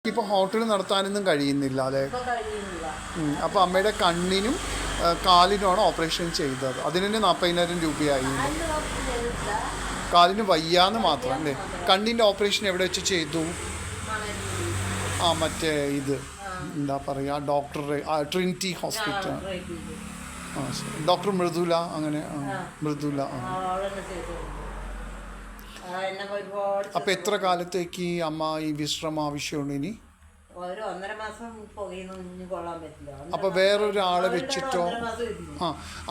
ഇപ്പോൾ ഹോട്ടൽ നടത്താനൊന്നും കഴിയുന്നില്ല അല്ലേ? അപ്പോൾ അമ്മയുടെ കണ്ണിനും കാലിനുമാണ് ഓപ്പറേഷൻ ചെയ്തത്. അതിന് തന്നെ 40,000 രൂപയായി. കാലിന് വയ്യാന്ന് മാത്രം അല്ലേ? കണ്ണിൻ്റെ ഓപ്പറേഷൻ എവിടെ വെച്ച് ചെയ്തു? മറ്റേ ഇത് എന്താ പറയുക, doctor Trinity hospital. Doctor Mridula, അങ്ങനെ മൃദുല. അപ്പം എത്ര കാലത്തേക്ക് അമ്മ ഈ വിശ്രമം ആവശ്യമുണ്ട് ഇനി? അപ്പോൾ വേറൊരാളെ വെച്ചിട്ടോ?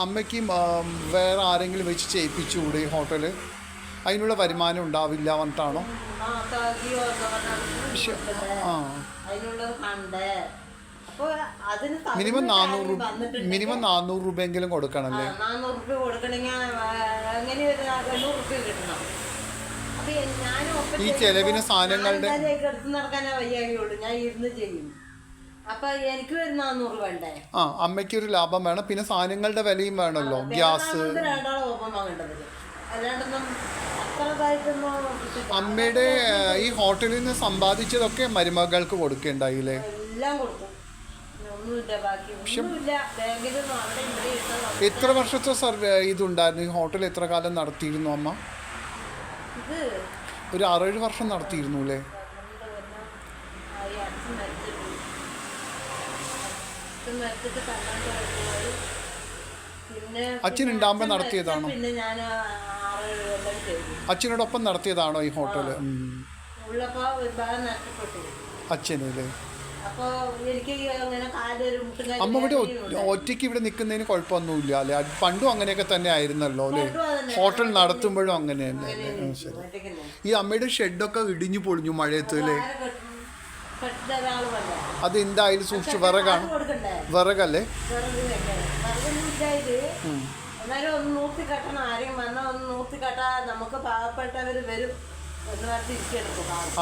അമ്മയ്ക്ക് വേറെ ആരെങ്കിലും വെച്ച് ചെയ്യിപ്പിച്ചുകൂടെ ഈ ഹോട്ടല്? അതിനുള്ള വരുമാനം ഉണ്ടാവില്ല പറഞ്ഞിട്ടാണോ? മിനിമം 400 രൂപയെങ്കിലും കൊടുക്കണല്ലേ? ഈ ചെലവിന് സാധനങ്ങളുടെ അമ്മയ്ക്കൊരു ലാഭം വേണം, പിന്നെ സാധനങ്ങളുടെ വിലയും വേണമല്ലോ, ഗ്യാസ്. അമ്മയുടെ ഈ ഹോട്ടലിൽ നിന്ന് സമ്പാദിച്ചതൊക്കെ മരുമകൾക്ക് കൊടുക്കണ്ടായില്ലേ? എത്ര വർഷത്തെ ഇതുണ്ടായിരുന്നു ഈ ഹോട്ടൽ? എത്ര കാലം നടത്തിയിരുന്നു അമ്മ? ഒരു 6-7 വർഷം നടത്തിയിരുന്നു അല്ലേ? അച്ഛനുണ്ടാകുമ്പോൾ നടത്തിയതാണോ? അച്ഛനോടൊപ്പം നടത്തിയതാണോ ഈ ഹോട്ടല്? അച്ഛനല്ലേ? അമ്മ ഇവിടെ ഒറ്റയ്ക്ക് ഇവിടെ നിൽക്കുന്നതിന് കുഴപ്പമൊന്നുമില്ല അല്ലേ? പണ്ടും അങ്ങനെയൊക്കെ തന്നെ ആയിരുന്നല്ലോ അല്ലേ? ഹോട്ടൽ നടത്തുമ്പോഴും അങ്ങനെ തന്നെ അല്ലേ? ശരി. ഈ അമ്മയുടെ ഷെഡൊക്കെ ഇടിഞ്ഞു പൊളിഞ്ഞു മഴയത്ത് അല്ലേ? അത് എന്തായാലും സൂക്ഷിച്ചു. വിറകാണ്, വിറകല്ലേ?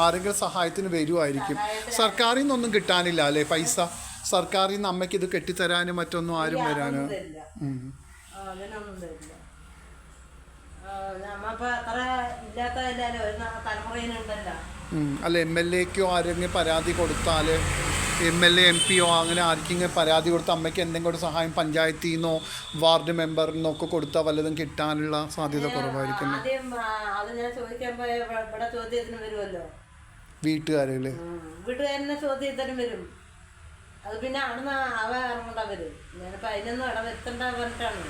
ആരെങ്കിലും സഹായത്തിന് വരുമായിരിക്കും. സർക്കാരിൽ നിന്നൊന്നും കിട്ടാനില്ല അല്ലേ പൈസ? സർക്കാരിൽ നിന്ന് അമ്മയ്ക്ക് ഇത് കെട്ടിത്തരാനും മറ്റൊന്നും ആരും വരാനോ? അല്ല, MLAക്കോ ആരെങ്കിലും പരാതി കൊടുത്താൽ, MLA MP അങ്ങനെ ആർക്കെങ്കിലും പരാതി കൊടുത്താൽ അമ്മയ്ക്ക് എന്തെങ്കിലും ഒരു സഹായം പഞ്ചായത്തിൽ നിന്നോ വാർഡ് മെമ്പറിൽ നിന്നൊക്കെ കൊടുത്താൽ വല്ലതും കിട്ടാനുള്ള സാധ്യത കുറവായിരിക്കും. വീട്ടുകാരല്ലേ? വീട്ടുകാരനെ ചോദ്യത്തിനും വരും. അത് പിന്നെ അവിടുന്ന് അവ ഇറങ്ങേണ്ട വരും. ഞാനിപ്പോൾ അതിനൊന്നും ഇടവരുത്തേണ്ട പറഞ്ഞിട്ടാണ്.